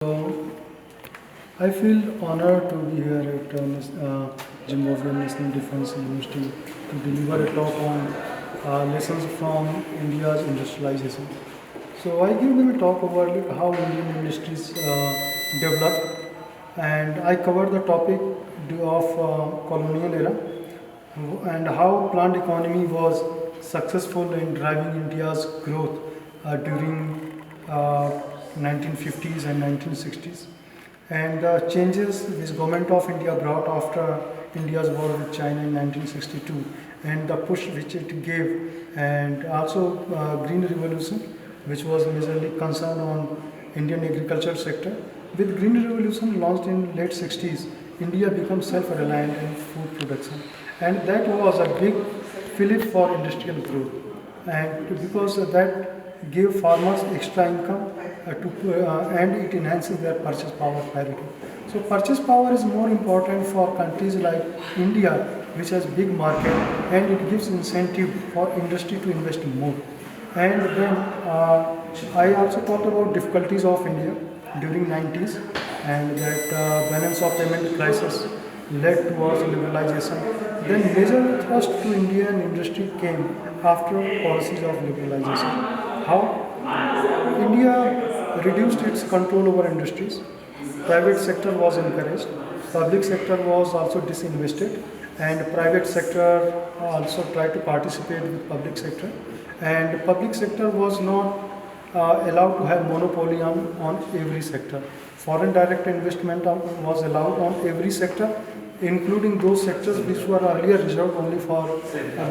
So, I feel honored to be here at Zimbabwe National Defence University to deliver a talk on lessons from India's industrialization. So I give them a talk about how Indian industries developed, and I cover the topic of colonial era and how plant economy was successful in driving India's growth during 1950s and 1960s, and the changes which government of India brought after India's war with China in 1962, and the push which it gave, and also Green Revolution, which was majorly concerned on Indian agriculture sector. With Green Revolution launched in late 60s, India became self-reliant in food production, and that was a big fillip for industrial growth, and because that gave farmers extra income and it enhances their purchase power parity. So purchase power is more important for countries like India, which has big market, and it gives incentive for industry to invest more. And then I also talked about difficulties of India during 90s, and that balance of payment crisis led towards liberalization. Then major thrust to Indian industry came after policies of liberalization. How? India reduced its control over industries, private sector was encouraged, public sector was also disinvested, and private sector also tried to participate with public sector, and public sector was not allowed to have monopoly on every sector. Foreign direct investment was allowed on every sector, including those sectors which were earlier reserved only for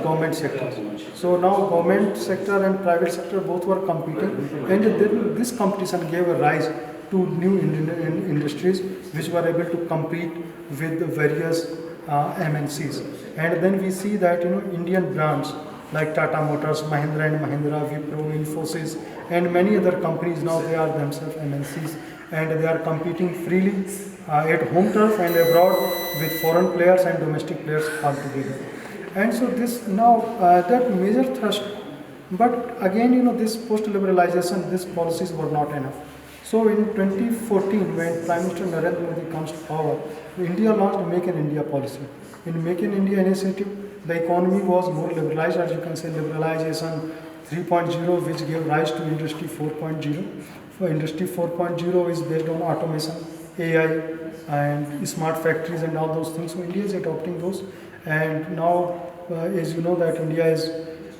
government sectors. So now government sector and private sector both were competing, and then this competition gave a rise to new industries which were able to compete with the various MNCs. And then we see that Indian brands like Tata Motors, Mahindra and Mahindra, Wipro, Infosys, and many other companies, now they are themselves MNCs, and they are competing freely at home turf and abroad with foreign players and domestic players all together. And so this now that major thrust, but again this post-liberalization, these policies were not enough. So in 2014, when Prime Minister Narendra Modi comes to power, India launched Make in India policy. In Make in India initiative, the economy was more liberalized, as you can say liberalization 3.0, which gave rise to Industry 4.0. For Industry 4.0 is based on automation, AI, and smart factories and all those things. So India is adopting those, and now, as you know, that India is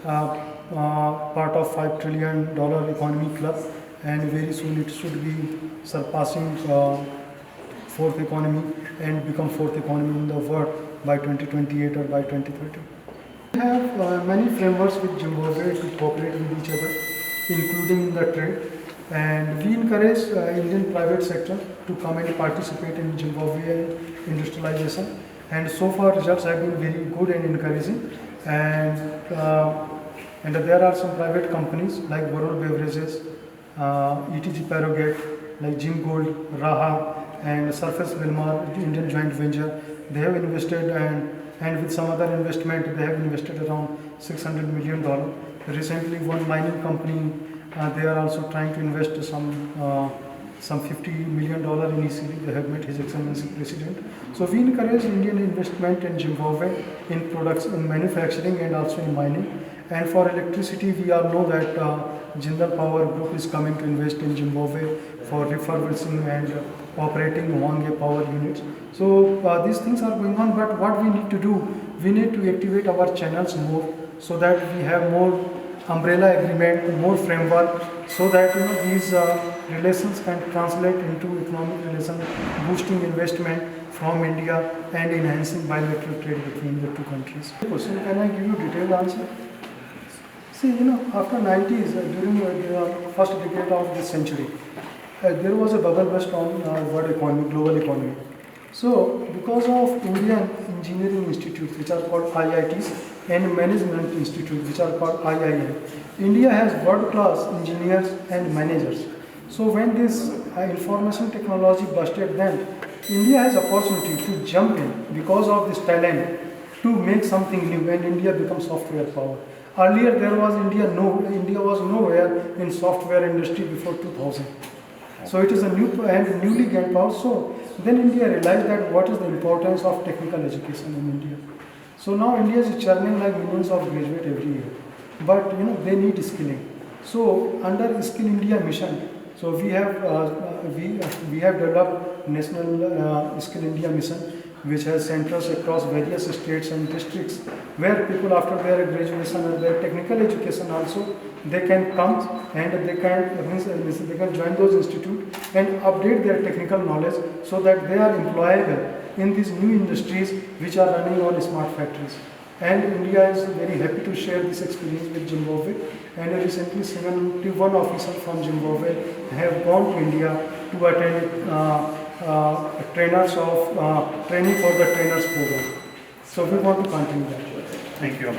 part of $5 trillion economy club, and very soon it should be surpassing fourth economy and become fourth economy in the world by 2028 or by 2030. We have many frameworks with Zimbabwe to cooperate with each other, including in the trade, and we encourage Indian private sector to come and participate in Zimbabwe industrialization, and so far results have been very good and encouraging, and there are some private companies like Varun Beverages, ETG Parogate, like Jim Gold, Raha, and Surface Wilmar, Indian joint venture. They have invested, and with some other investment, they have invested around $600 million. Recently, one mining company, they are also trying to invest some $50 million initially. They have met His Excellency President. So we encourage Indian investment in Zimbabwe in products, in manufacturing, and also in mining. And for electricity, we all know that Jindal Power Group is coming to invest in Zimbabwe for refurbishing and operating Hwange power units. So these things are going on, but what we need to do, we need to activate our channels more so that we have more umbrella agreement, more framework, so that these relations can translate into economic relations, boosting investment from India and enhancing bilateral trade between the two countries. Question, can I give you a detailed answer? See, after 90s, during the first decade of this century, there was a bubble burst on world economy, global economy. So, because of Indian engineering institutes, which are called IITs, and management institutes, which are called IIM, India has world-class engineers and managers. So, when this information technology busted, then India has opportunity to jump in because of this talent to make something new, and India becomes software power. Earlier, India was nowhere in software industry before 2000. So it is a new and newly gained power. So then India realized that what is the importance of technical education in India. So now India is churning like millions of graduates every year, but they need skilling. So under Skill India mission, so we have developed National Skill India mission, which has centers across various states and districts, where people after their graduation and their technical education also they can come and they can join those institutes and update their technical knowledge so that they are employable in these new industries which are running on smart factories. And India is very happy to share this experience with Zimbabwe. And recently 71 officers from Zimbabwe have gone to India to attend training for the trainers program. So we want to continue that. Thank you.